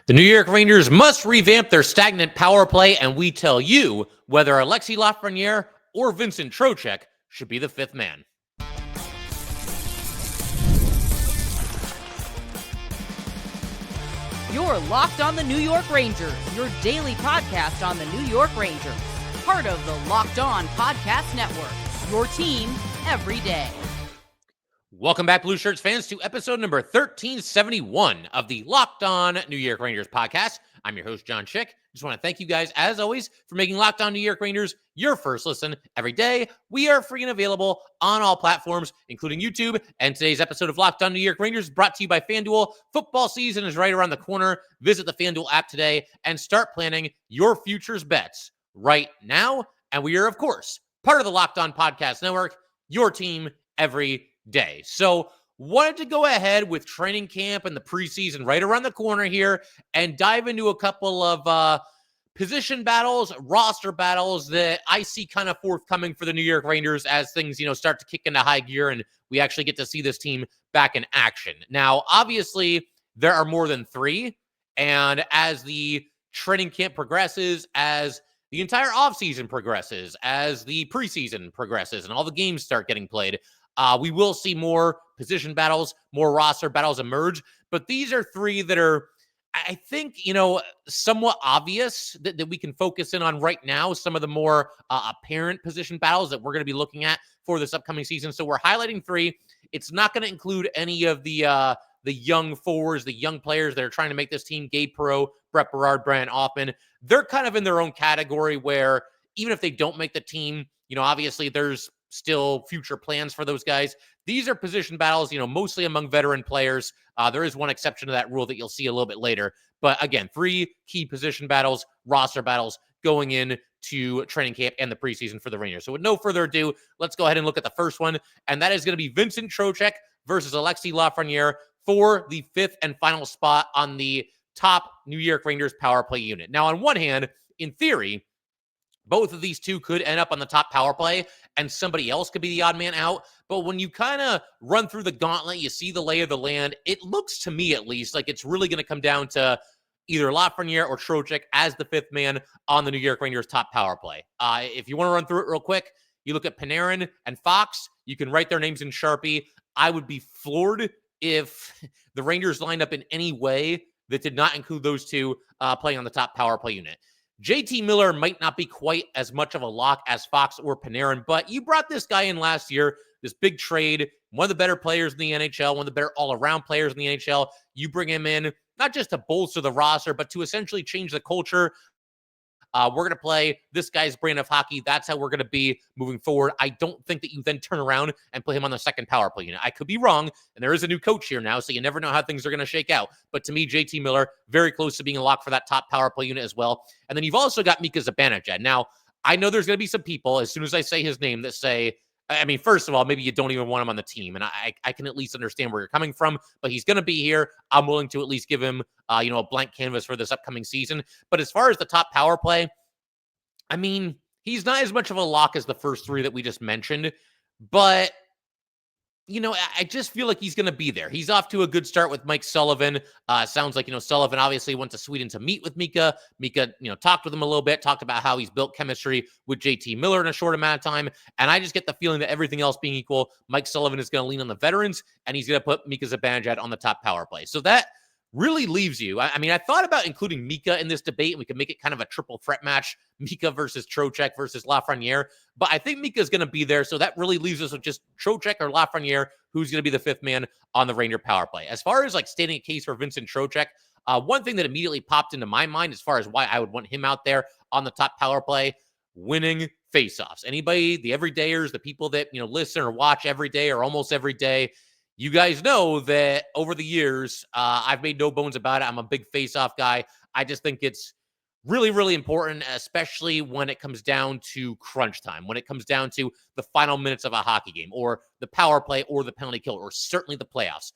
The New York Rangers must revamp their stagnant power play, and we tell you whether Alexis Lafreniere or Vincent Trocheck should be the fifth man. You're Locked on the New York Rangers, your daily podcast on the New York Rangers. Part of the Locked On Podcast Network, your team every day. Welcome back, Blue Shirts fans, to episode number 1371 of the Locked On New York Rangers podcast. I'm your host, Jon Chik. Just want to thank you guys, as always, for making Locked On New York Rangers your first listen every day. We are free and available on all platforms, including YouTube. And today's episode of Locked On New York Rangers is brought to you by FanDuel. Football season is right around the corner. Visit the FanDuel app today and start planning your futures bets right now. And we are, of course, part of the Locked On Podcast Network, your team every day. So wanted to go ahead with training camp and the preseason right around the corner here and dive into a couple of position battles, roster battles that I see kind of forthcoming for the New York Rangers as things, start to kick into high gear and we actually get to see this team back in action. Now, obviously, there are more than three, and as the training camp progresses, as the entire offseason progresses, as the preseason progresses, and all the games start getting played, we will see more position battles, more roster battles emerge. But these are three that are, I think, somewhat obvious that we can focus in on right now. Some of the more apparent position battles that we're going to be looking at for this upcoming season. So we're highlighting three. It's not going to include any of the young forwards, the young players that are trying to make this team. Gabe Perreault, Brett Berard, Brandon Hoffman. They're kind of in their own category where even if they don't make the team, obviously there's still future plans for those guys. These are position battles, mostly among veteran players. There is one exception to that rule that you'll see a little bit later. But again, three key position battles, roster battles going into training camp and the preseason for the Rangers. So with no further ado, let's go ahead and look at the first one. And that is going to be Vincent Trocheck versus Alexis Lafreniere for the fifth and final spot on the top New York Rangers power play unit. Now, on one hand, in theory, both of these two could end up on the top power play and somebody else could be the odd man out. But when you kind of run through the gauntlet, you see the lay of the land, it looks to me at least like it's really going to come down to either Lafreniere or Trocheck as the fifth man on the New York Rangers top power play. If you want to run through it real quick, you look at Panarin and Fox, you can write their names in Sharpie. I would be floored if the Rangers lined up in any way that did not include those two playing on the top power play unit. JT Miller might not be quite as much of a lock as Fox or Panarin, but you brought this guy in last year, this big trade, one of the better players in the NHL, one of the better all-around players in the NHL. You bring him in, not just to bolster the roster, but to essentially change the culture. We're going to play this guy's brand of hockey. That's how we're going to be moving forward. I don't think that you then turn around and put him on the second power play unit. I could be wrong, and there is a new coach here now, so you never know how things are going to shake out. But to me, JT Miller, very close to being a lock for that top power play unit as well. And then you've also got Mika Zibanejad. Now, I know there's going to be some people, as soon as I say his name, that say, first of all, maybe you don't even want him on the team. And I can at least understand where you're coming from, but he's going to be here. I'm willing to at least give him, a blank canvas for this upcoming season. But as far as the top power play, he's not as much of a lock as the first three that we just mentioned, but, I just feel like he's going to be there. He's off to a good start with Mike Sullivan. Sounds like, Sullivan obviously went to Sweden to meet with Mika. Mika, talked with him a little bit, talked about how he's built chemistry with JT Miller in a short amount of time. And I just get the feeling that everything else being equal, Mike Sullivan is going to lean on the veterans and he's going to put Mika Zibanejad on the top power play. So that really leaves you. I thought about including Mika in this debate, and we could make it kind of a triple threat match, Mika versus Trocheck versus Lafreniere, but I think Mika is going to be there, so that really leaves us with just Trocheck or Lafreniere, who's going to be the fifth man on the Ranger power play. As far as stating a case for Vincent Trocheck, one thing that immediately popped into my mind as far as why I would want him out there on the top power play, winning faceoffs. Anybody, the everydayers, the people that, listen or watch every day or almost every day, you guys know that over the years, I've made no bones about it. I'm a big face-off guy. I just think it's really, really important, especially when it comes down to crunch time, when it comes down to the final minutes of a hockey game or the power play or the penalty kill or certainly the playoffs.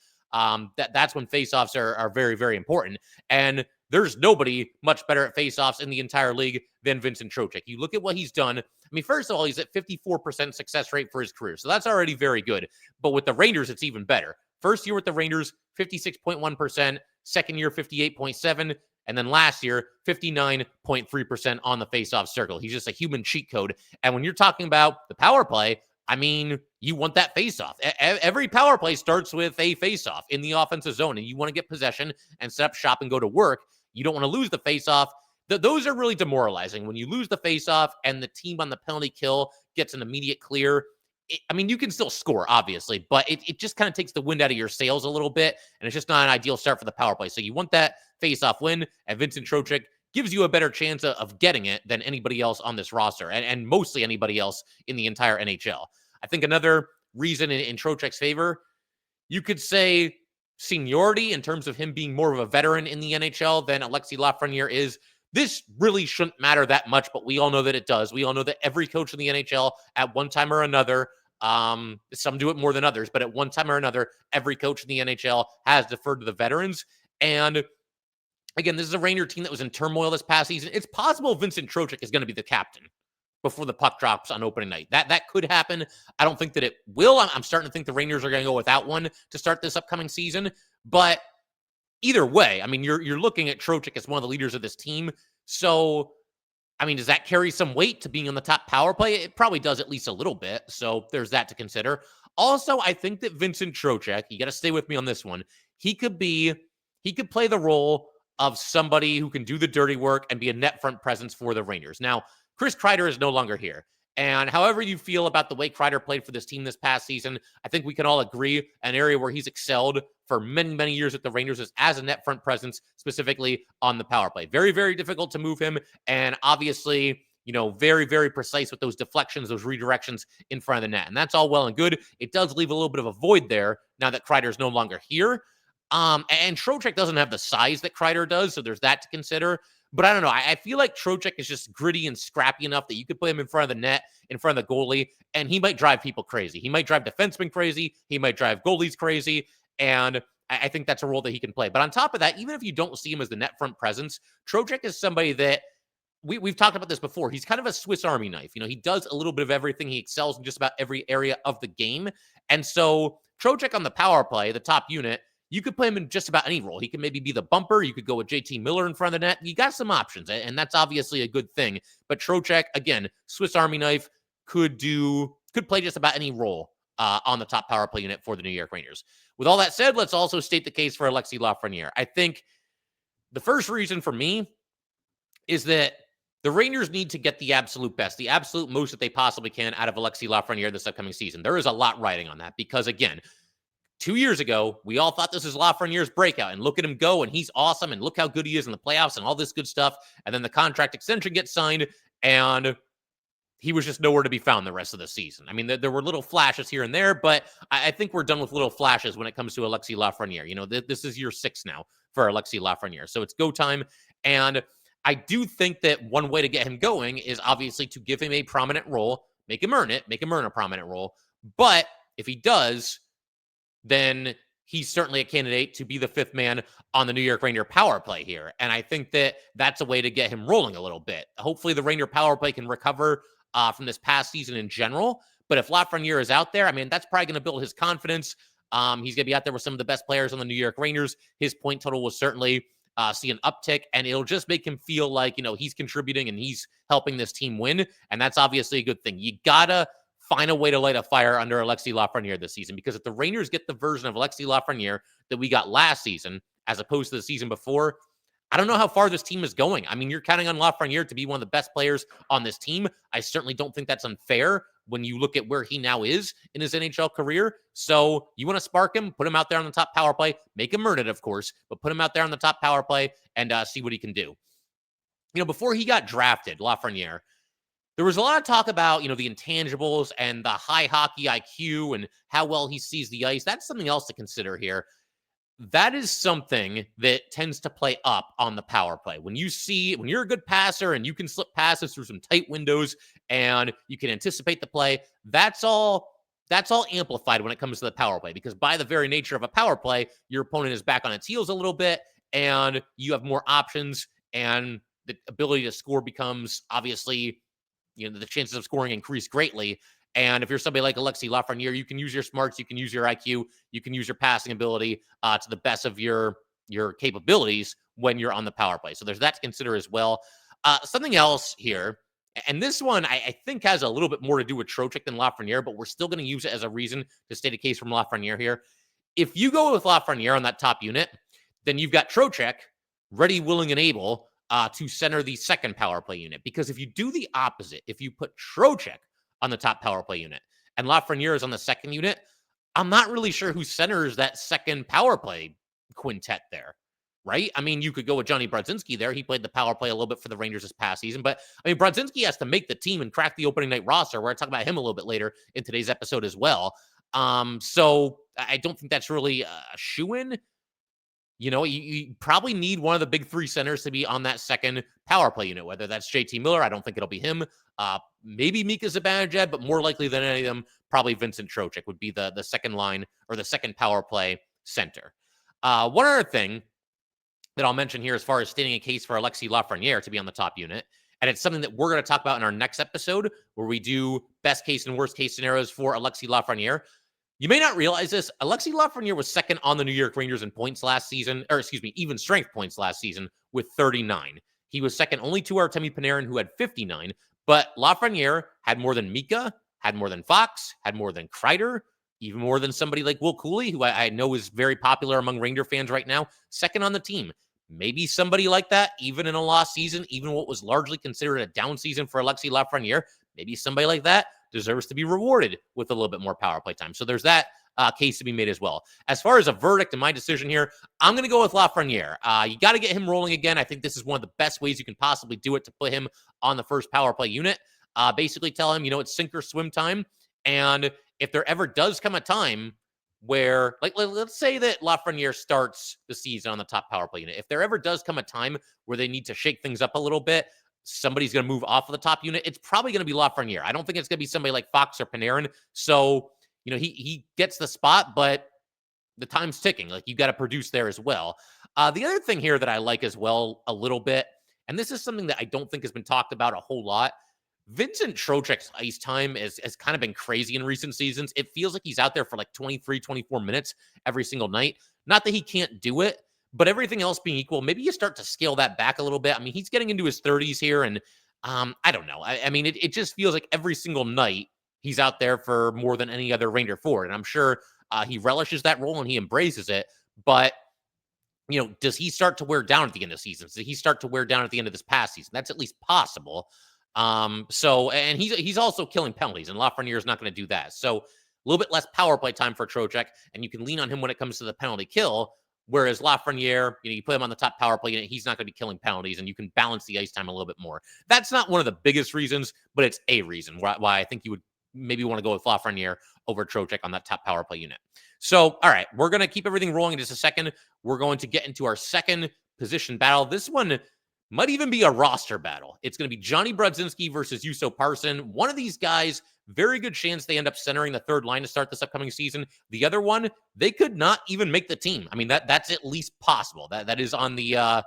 That's when face-offs are very, very important. And there's nobody much better at face-offs in the entire league than Vincent Trocheck. You look at what he's done. First of all, he's at 54% success rate for his career. So that's already very good. But with the Rangers, it's even better. First year with the Rangers, 56.1%. Second year, 58.7%. And then last year, 59.3% on the faceoff circle. He's just a human cheat code. And when you're talking about the power play, I mean, you want that faceoff. Every power play starts with a faceoff in the offensive zone, and you want to get possession and set up shop and go to work. You don't want to lose the faceoff. Those are really demoralizing. When you lose the faceoff and the team on the penalty kill gets an immediate clear, I mean, you can still score, obviously, but it just kind of takes the wind out of your sails a little bit, and it's just not an ideal start for the power play. So you want that face-off win, and Vincent Trocheck gives you a better chance of getting it than anybody else on this roster, and mostly anybody else in the entire NHL. I think another reason in Trocheck's favor, you could say seniority in terms of him being more of a veteran in the NHL than Alexis Lafreniere is. This really shouldn't matter that much, but we all know that it does. We all know that every coach in the NHL at one time or another, some do it more than others, but at one time or another, every coach in the NHL has deferred to the veterans. And again, this is a Ranger team that was in turmoil this past season. It's possible Vincent Trocheck is going to be the captain before the puck drops on opening night. That could happen. I don't think that it will. I'm starting to think the Rangers are going to go without one to start this upcoming season. But either way, I mean, you're looking at Trocheck as one of the leaders of this team. So, I mean, does that carry some weight to being on the top power play? It probably does, at least a little bit. So there's that to consider. Also, I think that Vincent Trocheck, you got to stay with me on this one. He could play the role of somebody who can do the dirty work and be a net front presence for the Rangers. Now, Chris Kreider is no longer here. And however you feel about the way Kreider played for this team this past season, I think we can all agree an area where he's excelled for many, many years at the Rangers is as a net front presence, specifically on the power play. Very, very difficult to move him. And obviously, very, very precise with those deflections, those redirections in front of the net. And that's all well and good. It does leave a little bit of a void there now that Kreider is no longer here. And Trocheck doesn't have the size that Kreider does, so there's that to consider. But I don't know. I feel like Trocheck is just gritty and scrappy enough that you could put him in front of the net, in front of the goalie, and he might drive people crazy. He might drive defensemen crazy. He might drive goalies crazy. And I think that's a role that he can play. But on top of that, even if you don't see him as the net front presence, Trocheck is somebody that we've talked about this before. He's kind of a Swiss Army knife. He does a little bit of everything. He excels in just about every area of the game. And so Trocheck on the power play, the top unit, you could play him in just about any role. He can maybe be the bumper. You could go with JT Miller in front of the net. You got some options, and that's obviously a good thing. But Trocheck, again, Swiss Army knife, could play just about any role on the top power play unit for the New York Rangers. With all that said, let's also state the case for Alexis Lafreniere. I think the first reason for me is that the Rangers need to get the absolute best, the absolute most that they possibly can out of Alexis Lafreniere this upcoming season. There is a lot riding on that because, again, 2 years ago, we all thought this was Lafreniere's breakout, and look at him go, and he's awesome, and look how good he is in the playoffs and all this good stuff. And then the contract extension gets signed, and he was just nowhere to be found the rest of the season. I mean, there were little flashes here and there, but I think we're done with little flashes when it comes to Alexis Lafreniere. This is year 6 now for Alexis Lafreniere, so it's go time. And I do think that one way to get him going is obviously to give him a prominent role, make him earn a prominent role. But if he does, then he's certainly a candidate to be the 5th man on the New York Ranger power play here. And I think that that's a way to get him rolling a little bit. Hopefully the Ranger power play can recover from this past season in general. But if Lafreniere is out there, I mean, that's probably going to build his confidence. He's going to be out there with some of the best players on the New York Rangers. His point total will certainly see an uptick, and it'll just make him feel like, he's contributing and he's helping this team win. And that's obviously a good thing. You got to find a way to light a fire under Alexis Lafreniere this season, because if the Rangers get the version of Alexis Lafreniere that we got last season, as opposed to the season before, I don't know how far this team is going. I mean, you're counting on Lafreniere to be one of the best players on this team. I certainly don't think that's unfair when you look at where he now is in his NHL career. So you want to spark him, put him out there on the top power play, make him earn it, of course, but put him out there on the top power play and see what he can do. Before he got drafted, Lafreniere, there was a lot of talk about, the intangibles and the high hockey IQ and how well he sees the ice. That's something else to consider here. That is something that tends to play up on the power play. When you're a good passer and you can slip passes through some tight windows and you can anticipate the play, that's all amplified when it comes to the power play, because by the very nature of a power play, your opponent is back on its heels a little bit and you have more options, and the ability to score becomes obviously, the chances of scoring increase greatly. And if you're somebody like Alexis Lafreniere, you can use your smarts, you can use your IQ, you can use your passing ability to the best of your your capabilities when you're on the power play. So there's that to consider as well. Something else here, and this one I think has a little bit more to do with Trocheck than Lafreniere, but we're still going to use it as a reason to state a case from Lafreniere here. If you go with Lafreniere on that top unit, then you've got Trocheck ready, willing, and able to center the second power play unit. Because if you do the opposite, if you put Trocheck on the top power play unit and Lafreniere is on the second unit, I'm not really sure who centers that second power play quintet there, right? I mean, you could go with Johnny Brudzinski there. He played the power play a little bit for the Rangers this past season, but I mean, Brodzinski has to make the team and crack the opening night roster. We're going to talk about him a little bit later in today's episode as well. So I don't think that's really a shoo-in. You know, you probably need one of the big three centers to be on that second power play unit, whether that's JT Miller. I don't think it'll be him. Maybe Mika Zibanejad, but more likely than any of them, probably Vincent Trocheck would be the second line or the second power play center. One other thing that I'll mention here as far as stating a case for Alexis Lafreniere to be on the top unit, and it's something that we're going to talk about in our next episode where we do best case and worst case scenarios for Alexis Lafreniere. You may not realize this. Alexis Lafreniere was second on the New York Rangers in points last season, or excuse me, even strength points last season with 39. He was second only to Artemi Panarin, who had 59. But Lafreniere had more than Mika, had more than Fox, had more than Kreider, even more than somebody like Will Cooley, who I know is very popular among Ranger fans right now, second on the team. Maybe somebody like that, even in a lost season, even what was largely considered a down season for Alexis Lafreniere, maybe somebody like that deserves to be rewarded with a little bit more power play time. So there's that case to be made as well. As far as a verdict in my decision here, I'm going to go with Lafreniere. You got to get him rolling again. I think this is one of the best ways you can possibly do it to put him on the first power play unit. Basically tell him, it's sink or swim time. And if there ever does come a time where, like, let's say that Lafreniere starts the season on the top power play unit. If there ever does come a time where they need to shake things up a little bit, somebody's going to move off of the top unit, it's probably going to be Lafreniere. I don't think it's going to be somebody like Fox or Panarin. So, he gets the spot, but the time's ticking. Like, you got to produce there as well. The other thing here that I like as well a little bit, and this is something that I don't think has been talked about a whole lot, Vincent Trocheck's ice time has kind of been crazy in recent seasons. It feels like he's out there for like 23, 24 minutes every single night. Not that he can't do it, but everything else being equal, maybe you start to scale that back a little bit. I mean, he's getting into his 30s here, and I don't know. I mean, it just feels like every single night he's out there for more than any other Ranger forward, and I'm sure he relishes that role and he embraces it. But, does he start to wear down at the end of the season? Does he start to wear down at the end of this past season? That's at least possible. And he's also killing penalties, and Lafreniere is not going to do that. So a little bit less power play time for Trocheck, and you can lean on him when it comes to the penalty kill. Whereas Lafreniere, you put him on the top power play unit, he's not going to be killing penalties, and you can balance the ice time a little bit more. That's not one of the biggest reasons, but it's a reason why I think you would maybe want to go with Lafreniere over Trocheck on that top power play unit. So, all right, we're going to keep everything rolling in just a second. We're going to get into our second position battle. This one might even be a roster battle. It's going to be Johnny Brodzinski versus Juuso Parssinen. One of these guys, very good chance they end up centering the third line to start this upcoming season. The other one, they could not even make the team. I mean, that's at least possible. That is on the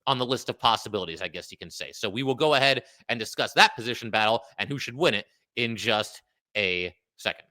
list of possibilities, I guess you can say. So we will go ahead and discuss that position battle and who should win it in just a second.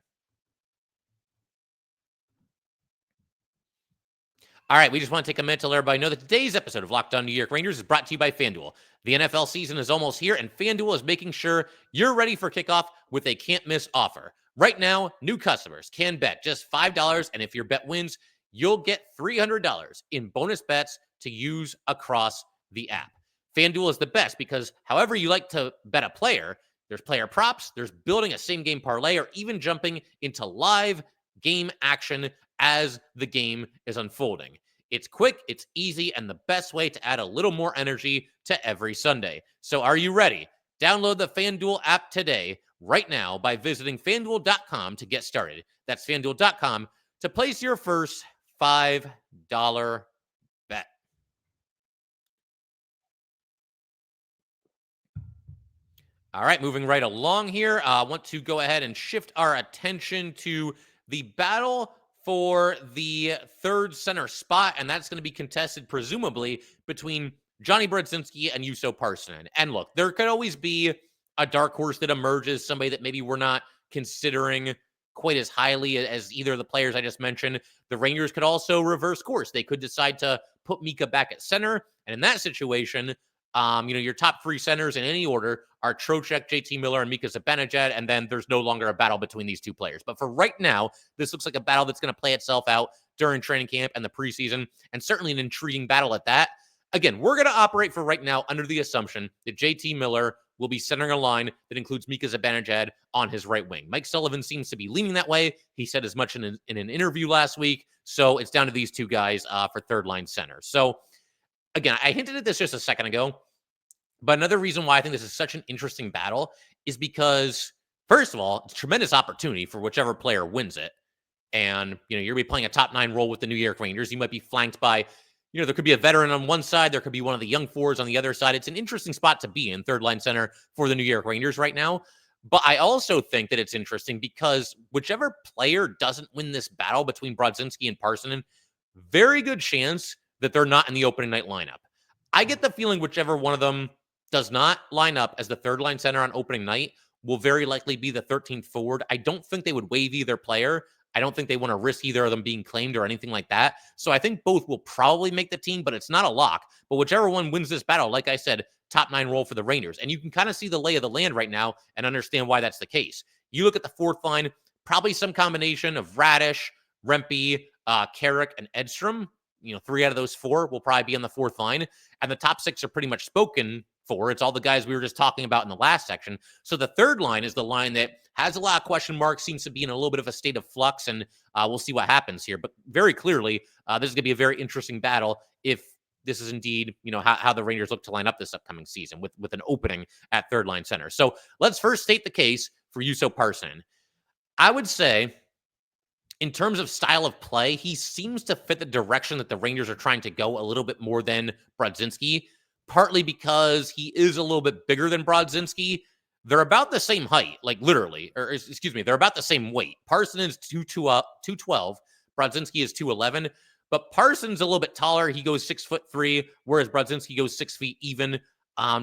All right, we just want to take a minute to let everybody know that today's episode of Locked On New York Rangers is brought to you by FanDuel. The NFL season is almost here, and FanDuel is making sure you're ready for kickoff with a can't-miss offer. Right now, new customers can bet just $5, and if your bet wins, you'll get $300 in bonus bets to use across the app. FanDuel is the best because however you like to bet a player, there's player props, there's building a same-game parlay, or even jumping into live game action as the game is unfolding. It's quick, it's easy, and the best way to add a little more energy to every Sunday. So are you ready? Download the FanDuel app today, right now, by visiting FanDuel.com to get started. That's FanDuel.com to place your first $5 bet. All right, moving right along here. I want to go ahead and shift our attention to the battle for the third center spot, and that's going to be contested presumably between Johnny Brodzinski and Juuso Parssinen. And look, there could always be a dark horse that emerges, somebody that maybe we're not considering quite as highly as either of the players I just mentioned. The Rangers could also reverse course. They could decide to put Mika back at center. And in that situation, your top three centers in any order are Trocheck, JT Miller, and Mika Zibanejad, and then there's no longer a battle between these two players. But for right now, this looks like a battle that's going to play itself out during training camp and the preseason, and certainly an intriguing battle at that. Again, we're going to operate for right now under the assumption that JT Miller will be centering a line that includes Mika Zibanejad on his right wing. Mike Sullivan seems to be leaning that way. He said as much in an interview last week. So it's down to these two guys for third line center. So again, I hinted at this just a second ago, but another reason why I think this is such an interesting battle is because, first of all, it's a tremendous opportunity for whichever player wins it. And, you're going to be playing a top 9 role with the New York Rangers. You might be flanked by, there could be a veteran on one side. There could be one of the young forwards on the other side. It's an interesting spot to be in, third line center for the New York Rangers right now. But I also think that it's interesting because whichever player doesn't win this battle between Brodzinski and Parssinen, very good chance that they're not in the opening night lineup. I get the feeling whichever one of them does not line up as the third line center on opening night will very likely be the 13th forward. I don't think they would waive either player. I don't think they want to risk either of them being claimed or anything like that. So I think both will probably make the team, but it's not a lock. But whichever one wins this battle, like I said, top 9 role for the Rangers. And you can kind of see the lay of the land right now and understand why that's the case. You look at the fourth line, probably some combination of Radish, Rempe, Carrick, and Edstrom. 3 out of those 4 will probably be on the fourth line. And the top 6 are pretty much spoken for. It's all the guys we were just talking about in the last section. So the third line is the line that has a lot of question marks, seems to be in a little bit of a state of flux, and we'll see what happens here. But very clearly, this is going to be a very interesting battle if this is indeed, how the Rangers look to line up this upcoming season with an opening at third line center. So let's first state the case for Juuso Parssinen. I would say, in terms of style of play, he seems to fit the direction that the Rangers are trying to go a little bit more than Brudzinski, partly because he is a little bit bigger than Brodzinski. They're about the same height, like literally, or excuse me, they're about the same weight. Parssinen is 212, Brodzinski is 211, but Parson's a little bit taller. He goes 6'3", whereas Brodzinski goes 6 feet even.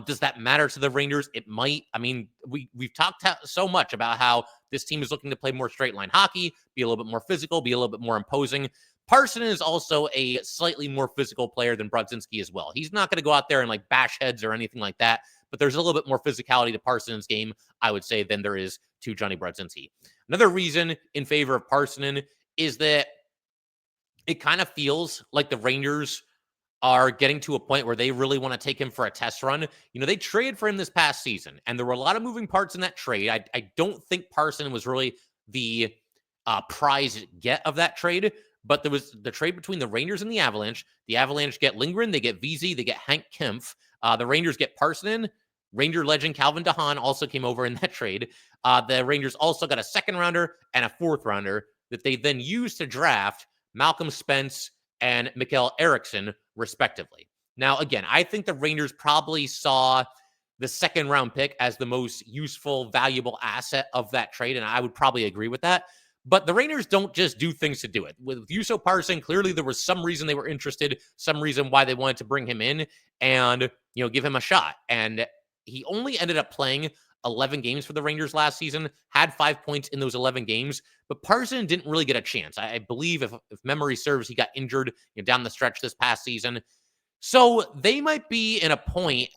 Does that matter to the Rangers? It might. I mean, we've talked so much about how this team is looking to play more straight line hockey, be a little bit more physical, be a little bit more imposing. Parssinen is also a slightly more physical player than Brodzinski as well. He's not going to go out there and like bash heads or anything like that, but there's a little bit more physicality to Parssinen's game, I would say, than there is to Johnny Brodzinski. Another reason in favor of Parssinen is that it kind of feels like the Rangers are getting to a point where they really want to take him for a test run. They traded for him this past season, and there were a lot of moving parts in that trade. I don't think Parssinen was really the prize get of that trade, but there was the trade between the Rangers and the Avalanche. The Avalanche get Lindgren, they get VZ, they get Hank Kempf. The Rangers get Parssinen. Ranger legend Calvin DeHaan also came over in that trade. The Rangers also got a second rounder and a fourth rounder that they then used to draft Malcolm Spence and Mikael Eriksson, respectively. Now, again, I think the Rangers probably saw the second round pick as the most useful, valuable asset of that trade, and I would probably agree with that. But the Rangers don't just do things to do it. With Juuso Parssinen, clearly there was some reason they were interested, some reason why they wanted to bring him in and, give him a shot. And he only ended up playing 11 games for the Rangers last season, had 5 points in those 11 games, but Parssinen didn't really get a chance. I believe, if memory serves, he got injured down the stretch this past season. So they might be at a point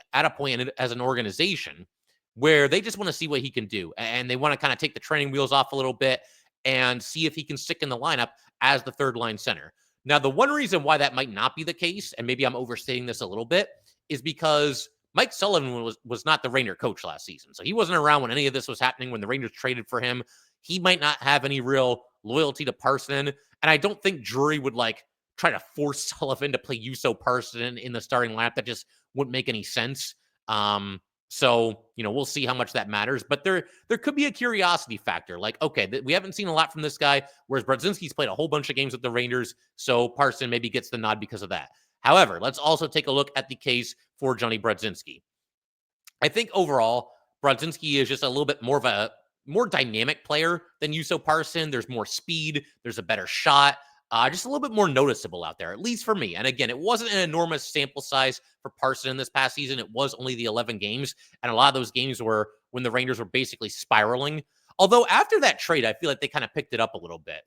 as an organization where they just want to see what he can do. And they want to kind of take the training wheels off a little bit and see if he can stick in the lineup as the third line center. Now, the one reason why that might not be the case, and maybe I'm overstating this a little bit, is because Mike Sullivan was not the Ranger coach last season. So he wasn't around when any of this was happening, when the Rangers traded for him. He might not have any real loyalty to Parssinen. And I don't think Drury would try to force Sullivan to play Juuso Parssinen in the starting lineup. That just wouldn't make any sense. So, we'll see how much that matters. But there could be a curiosity factor. We haven't seen a lot from this guy, whereas Brudzinski's played a whole bunch of games with the Rangers. So Parssinen maybe gets the nod because of that. However, let's also take a look at the case for Johnny Brodzinski. I think overall, Brodzinski is just a little bit more dynamic player than Juuso Parssinen. There's more speed. There's a better shot. Just a little bit more noticeable out there, at least for me. And again, it wasn't an enormous sample size for Parssinen this past season. It was only the 11 games. And a lot of those games were when the Rangers were basically spiraling. Although after that trade, I feel like they kind of picked it up a little bit.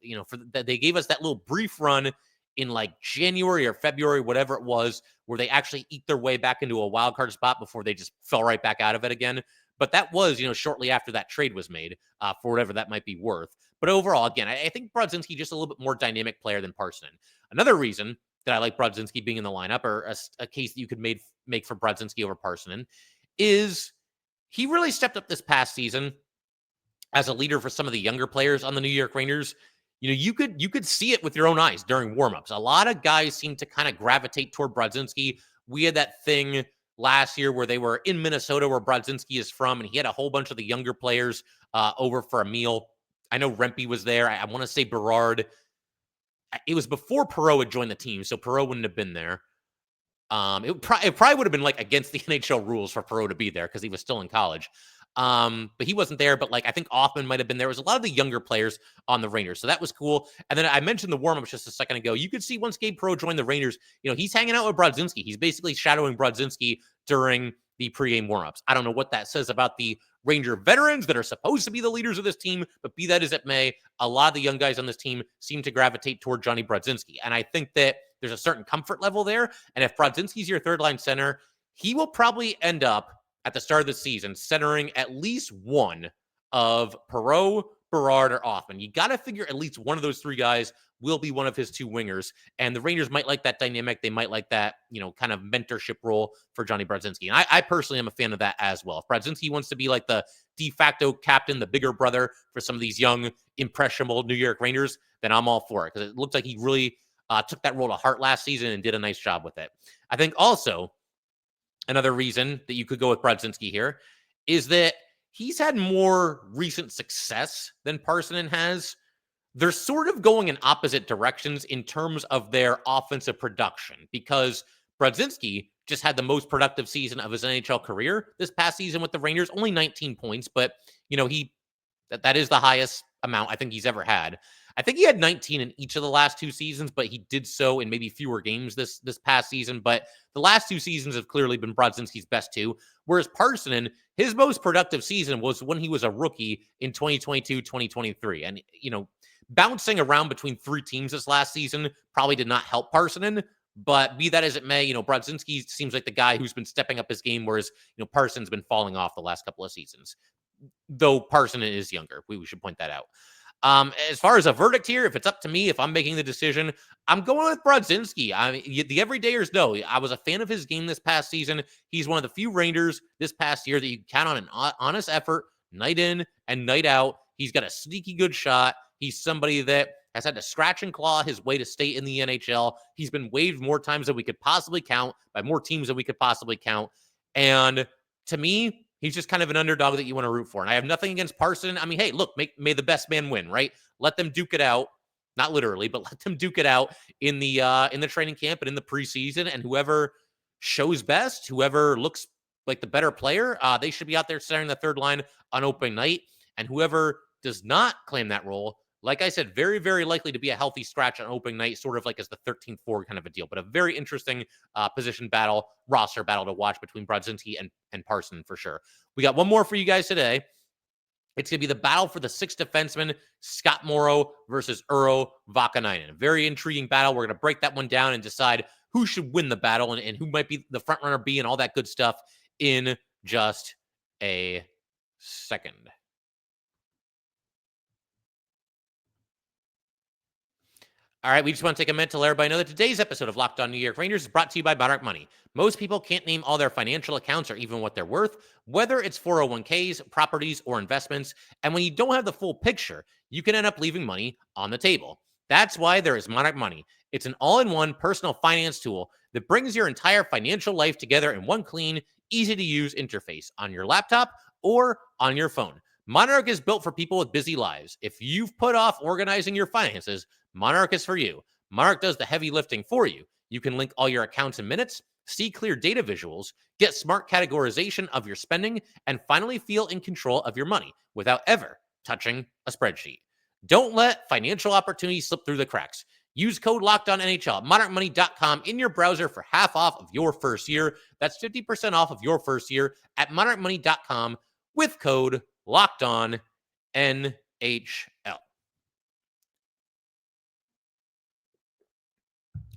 They gave us that little brief run in like January or February, whatever it was, where they actually eat their way back into a wild card spot before they just fell right back out of it again. But that was, shortly after that trade was made, for whatever that might be worth. But overall, again, I think Brodzinski just a little bit more dynamic player than Parssinen. Another reason that I like Brodzinski being in the lineup, or a case that you could make for Brodzinski over Parssinen, is he really stepped up this past season as a leader for some of the younger players on the New York Rangers. You could see it with your own eyes during warmups. A lot of guys seem to kind of gravitate toward Brodzinski. We had that thing last year where they were in Minnesota, where Brodzinski is from, and he had a whole bunch of the younger players over for a meal. I know Rempe was there. I want to say Berard. It was before Perreault had joined the team, so Perreault wouldn't have been there. It probably would have been like against the NHL rules for Perreault to be there because he was still in college. But he wasn't there. But like I think Offman might have been there. There was a lot of the younger players on the Rangers, so that was cool. And then I mentioned the warm-ups just a second ago. You could see once Gabe Perreault joined the Rangers, he's hanging out with Brudzinski. He's basically shadowing Brudzinski during the pregame warm-ups. I don't know what that says about the Ranger veterans that are supposed to be the leaders of this team, but be that as it may, a lot of the young guys on this team seem to gravitate toward Johnny Brudzinski. And I think that there's a certain comfort level there. And if Brodzinski's your third line center, he will probably end up at the start of the season centering at least one of Perreault, Berard, or Offman. You got to figure at least one of those three guys will be one of his two wingers. And the Rangers might like that dynamic. They might like that, kind of mentorship role for Johnny Brudzinski. And I personally am a fan of that as well. If Brudzinski wants to be like the de facto captain, the bigger brother for some of these young, impressionable New York Rangers, then I'm all for it. Because it looks like he really took that role to heart last season and did a nice job with it. I think also another reason that you could go with Brodzinski here is that he's had more recent success than Parssinen has. They're sort of going in opposite directions in terms of their offensive production because Brudzinski just had the most productive season of his NHL career this past season with the Rangers, only 19 points, but that is the highest amount I think he's ever had. I think he had 19 in each of the last two seasons, but he did so in maybe fewer games this past season. But the last two seasons have clearly been Brodzinski's best two. Whereas Parssinen, his most productive season was when he was a rookie in 2022, 2023. And, bouncing around between three teams this last season probably did not help Parssinen. But be that as it may, Brodzinski seems like the guy who's been stepping up his game, whereas, Parson's been falling off the last couple of seasons. Though Parssinen is younger. We should point that out. As far as a verdict here, if it's up to me, if I'm making the decision, I'm going with Brodzinski. I mean, the everydayers know I was a fan of his game this past season. He's one of the few Rangers this past year that you can count on an honest effort, night in and night out. He's got a sneaky good shot. He's somebody that has had to scratch and claw his way to stay in the NHL. He's been waived more times than we could possibly count by more teams than we could possibly count. And to me, he's just kind of an underdog that you want to root for. And I have nothing against Parssinen. I mean, hey, look, may the best man win, right? Let them duke it out. Not literally, but let them duke it out in the training camp and in the preseason. And whoever shows best, whoever looks like the better player, they should be out there centering the third line on opening night. And whoever does not claim that role, like I said, very, very likely to be a healthy scratch on opening night, sort of like as the 13th forward kind of a deal. But a very interesting position battle, roster battle to watch between Brodzinski and Parssinen for sure. We got one more for you guys today. It's going to be the battle for the sixth defenseman, Scott Morrow versus Urho Vaakanainen. A very intriguing battle. We're going to break that one down and decide who should win the battle and who might be the front runner be and all that good stuff in just a second. All right, we just want to take a minute to let everybody know that today's episode of Locked On New York Rangers is brought to you by Monarch Money. Most people can't name all their financial accounts or even what they're worth, whether it's 401ks, properties, or investments. And when you don't have the full picture, you can end up leaving money on the table. That's why there is Monarch Money. It's an all-in-one personal finance tool that brings your entire financial life together in one clean, easy-to-use interface on your laptop or on your phone. Monarch is built for people with busy lives. If you've put off organizing your finances, Monarch is for you. Monarch does the heavy lifting for you. You can link all your accounts in minutes, see clear data visuals, get smart categorization of your spending, and finally feel in control of your money without ever touching a spreadsheet. Don't let financial opportunities slip through the cracks. Use code LOCKEDONNHL at monarchmoney.com in your browser for half off of your first year. That's 50% off of your first year at monarchmoney.com with code LOCKEDONNHL.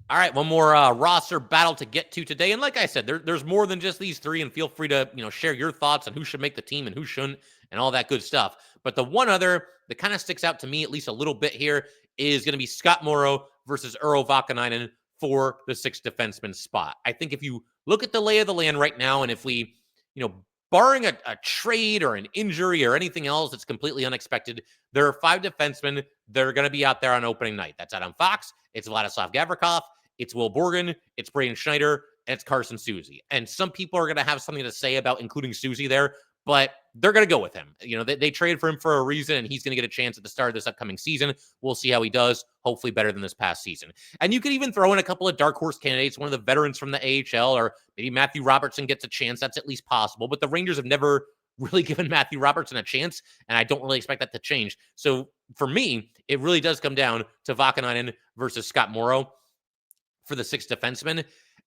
All right, one more roster battle to get to today. And like I said, there's more than just these three, and feel free to, share your thoughts on who should make the team and who shouldn't and all that good stuff. But the one other that kind of sticks out to me, at least a little bit here, is going to be Scott Morrow versus Urho Vaakanainen for the sixth defenseman spot. I think if you look at the lay of the land right now, and if we, barring a trade or an injury or anything else that's completely unexpected, there are 5 defensemen that are going to be out there on opening night. That's Adam Fox, it's Vladislav Gavrikov, it's Will Borgen, it's Braden Schneider, and it's Carson Soucy. And some people are going to have something to say about including Soucy there, but they're going to go with him. They traded for him for a reason, and he's going to get a chance at the start of this upcoming season. We'll see how he does. Hopefully better than this past season. And you could even throw in a couple of dark horse candidates, one of the veterans from the AHL, or maybe Matthew Robertson gets a chance. That's at least possible. But the Rangers have never really given Matthew Robertson a chance, and I don't really expect that to change. So for me, it really does come down to Vaakanainen versus Scott Morrow for the sixth defenseman.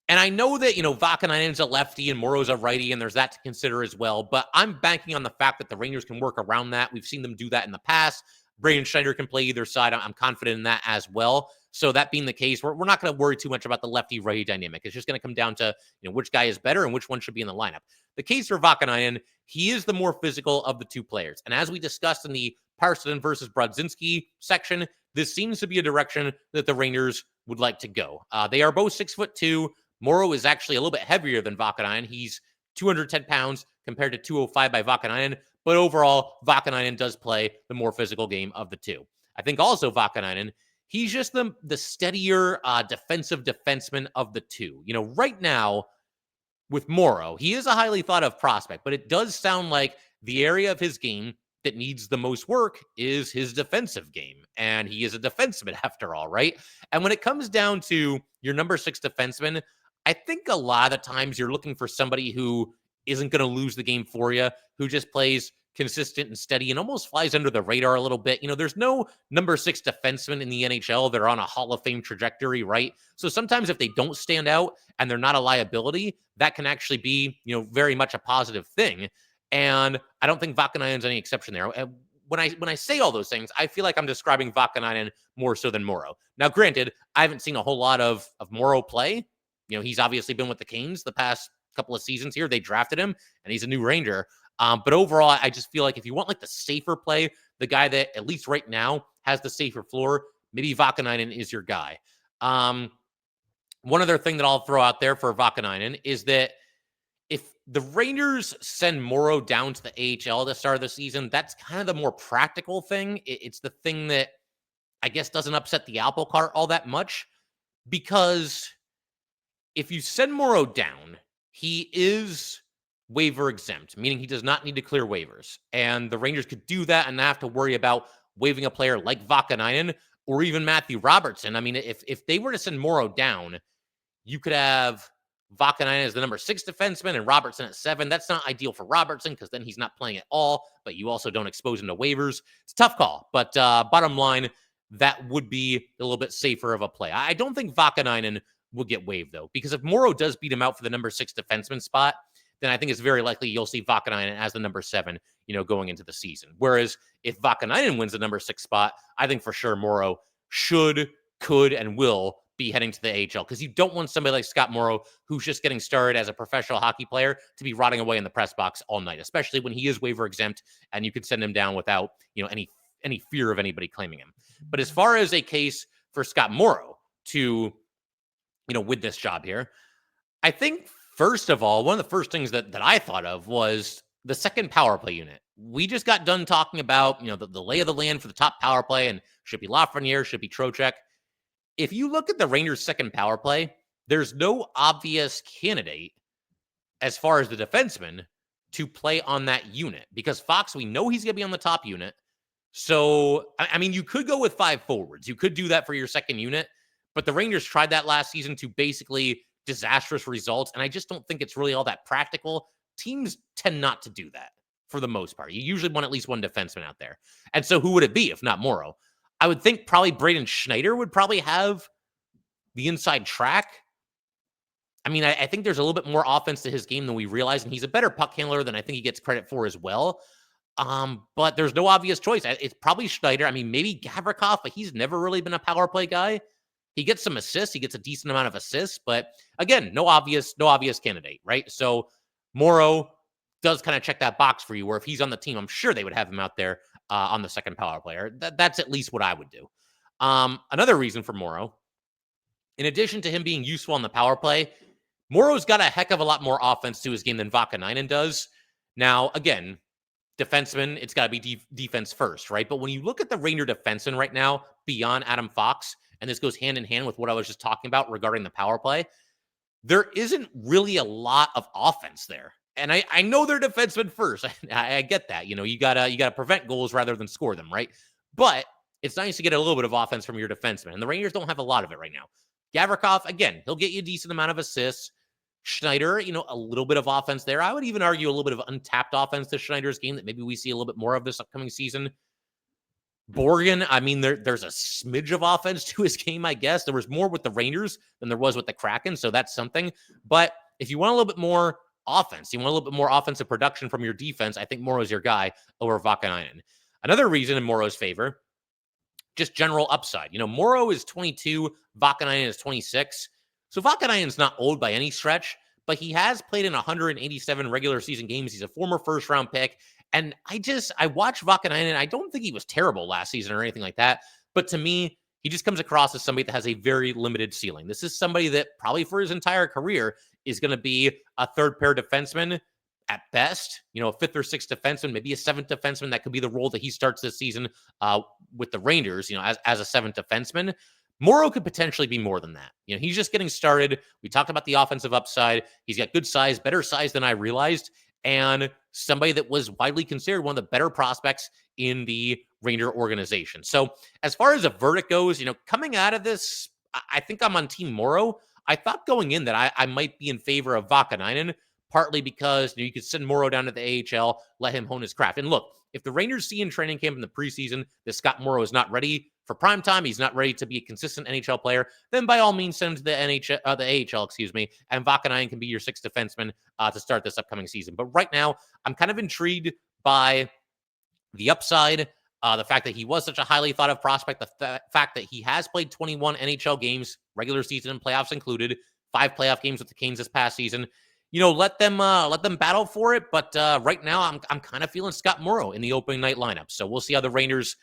And I know that, Vaakanainen's a lefty and Morrow's a righty, and there's that to consider as well. But I'm banking on the fact that the Rangers can work around that. We've seen them do that in the past. Braden Schneider can play either side. I'm confident in that as well. So that being the case, we're not going to worry too much about the lefty-righty dynamic. It's just going to come down to, which guy is better and which one should be in the lineup. The case for Vaakanainen, he is the more physical of the two players. And as we discussed in the Parssinen versus Brodzinski section, this seems to be a direction that the Rangers would like to go. They are both 6'2". Morrow is actually a little bit heavier than Vaakanainen. He's 210 pounds compared to 205 by Vaakanainen. But overall, Vaakanainen does play the more physical game of the two. I think also Vaakanainen, he's just the steadier defensive defenseman of the two. Right now with Morrow, he is a highly thought of prospect, but it does sound like the area of his game that needs the most work is his defensive game. And he is a defenseman after all, right? And when it comes down to your number 6 defenseman, I think a lot of the times you're looking for somebody who isn't going to lose the game for you, who just plays consistent and steady and almost flies under the radar a little bit. There's no number 6 defenseman in the NHL that are on a Hall of Fame trajectory, right? So sometimes if they don't stand out and they're not a liability, that can actually be, very much a positive thing. And I don't think Vaakanainen's any exception there. When I say all those things, I feel like I'm describing Vaakanainen more so than Morrow. Now, granted, I haven't seen a whole lot of Morrow play. He's obviously been with the Canes the past couple of seasons here. They drafted him, and he's a new Ranger. But overall, I just feel like if you want the safer play, the guy that at least right now has the safer floor, maybe Vaakanainen is your guy. One other thing that I'll throw out there for Vaakanainen is that if the Rangers send Morrow down to the AHL at the start of the season, that's kind of the more practical thing. It's the thing that I guess doesn't upset the apple cart all that much, because if you send Morrow down, he is waiver exempt, meaning he does not need to clear waivers. And the Rangers could do that and not have to worry about waiving a player like Vaakanainen or even Matthew Robertson. I mean, if they were to send Morrow down, you could have Vaakanainen as the number 6 defenseman and Robertson at 7. That's not ideal for Robertson because then he's not playing at all, but you also don't expose him to waivers. It's a tough call, but bottom line, that would be a little bit safer of a play. I don't think Vaakanainen will get waived, though, because if Morrow does beat him out for the number 6 defenseman spot, then I think it's very likely you'll see Vaakanainen as the number 7, going into the season. Whereas if Vaakanainen wins the number 6 spot, I think for sure Morrow should, could, and will be heading to the AHL, because you don't want somebody like Scott Morrow, who's just getting started as a professional hockey player, to be rotting away in the press box all night, especially when he is waiver exempt and you could send him down without, any fear of anybody claiming him. But as far as a case for Scott Morrow to, with this job here, I think first of all, one of the first things that I thought of was the second power play unit. We just got done talking about, the lay of the land for the top power play, and should be Lafreniere, should be Trocheck. If you look at the Rangers' second power play, there's no obvious candidate as far as the defenseman to play on that unit, because Fox, we know he's going to be on the top unit. So, I mean, you could go with 5 forwards. You could do that for your second unit, but the Rangers tried that last season to basically disastrous results, and I just don't think it's really all that practical. Teams tend not to do that for the most part. You usually want at least one defenseman out there. And so who would it be if not Morrow? I would think probably Braden Schneider would probably have the inside track. I mean, I think there's a little bit more offense to his game than we realize, and he's a better puck handler than I think he gets credit for as well. But there's no obvious choice. It's probably Schneider. I mean, maybe Gavrikov, but he's never really been a power play guy. He gets some assists. He gets a decent amount of assists, but again, no obvious candidate, right? So Morrow does kind of check that box for you, where if he's on the team, I'm sure they would have him out there on the second power player. That's at least what I would do. Another reason for Morrow, in addition to him being useful on the power play, Morrow's got a heck of a lot more offense to his game than Vaakanainen does. Now, again, defenseman, it's got to be defense first, right? But when you look at the Ranger defenseman right now, beyond Adam Fox, and this goes hand in hand with what I was just talking about regarding the power play, there isn't really a lot of offense there. And I know they're defensemen first. I get that. You gotta prevent goals rather than score them, right? But it's nice to get a little bit of offense from your defenseman. And the Rangers don't have a lot of it right now. Gavrikov, again, he'll get you a decent amount of assists. Schneider, a little bit of offense there. I would even argue a little bit of untapped offense to Schneider's game that maybe we see a little bit more of this upcoming season. Borgen, I mean, there's a smidge of offense to his game, I guess. There was more with the Rangers than there was with the Kraken, so that's something. But if you want a little bit more offense, you want a little bit more offensive production from your defense, I think Morrow's your guy over Vaakanainen. Another reason in Morrow's favor, just general upside. Morrow is 22, Vaakanainen is 26. So Vaakanainen's not old by any stretch, but he has played in 187 regular season games. He's a former first-round pick. And I watched Vaakanainen. I don't think he was terrible last season or anything like that. But to me, he just comes across as somebody that has a very limited ceiling. This is somebody that probably for his entire career is going to be a third-pair defenseman at best, a fifth or sixth defenseman, maybe a seventh defenseman. That could be the role that he starts this season with the Rangers, as a seventh defenseman. Morrow could potentially be more than that. He's just getting started. We talked about the offensive upside. He's got good size, better size than I realized, and somebody that was widely considered one of the better prospects in the Ranger organization. So as far as a verdict goes, coming out of this, I think I'm on Team Morrow. I thought going in that I might be in favor of Vaakanainen, partly because you could send Morrow down to the AHL, let him hone his craft. And look, if the Rangers see in training camp in the preseason that Scott Morrow is not ready for prime time, he's not ready to be a consistent NHL player, then by all means send him to the AHL, and Vaakanainen can be your sixth defenseman to start this upcoming season. But right now, I'm kind of intrigued by the upside, the fact that he was such a highly thought of prospect, the fact that he has played 21 NHL games, regular season and playoffs included, 5 playoff games with the Canes this past season. Let them battle for it. But right now, I'm kind of feeling Scott Morrow in the opening night lineup. So we'll see how the Rangers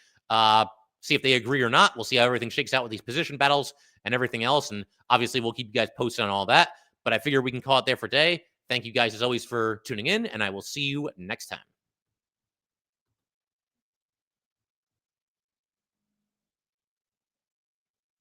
see if they agree or not. We'll see how everything shakes out with these position battles and everything else. And obviously, we'll keep you guys posted on all that. But I figure we can call it there for today. Thank you guys, as always, for tuning in, and I will see you next time.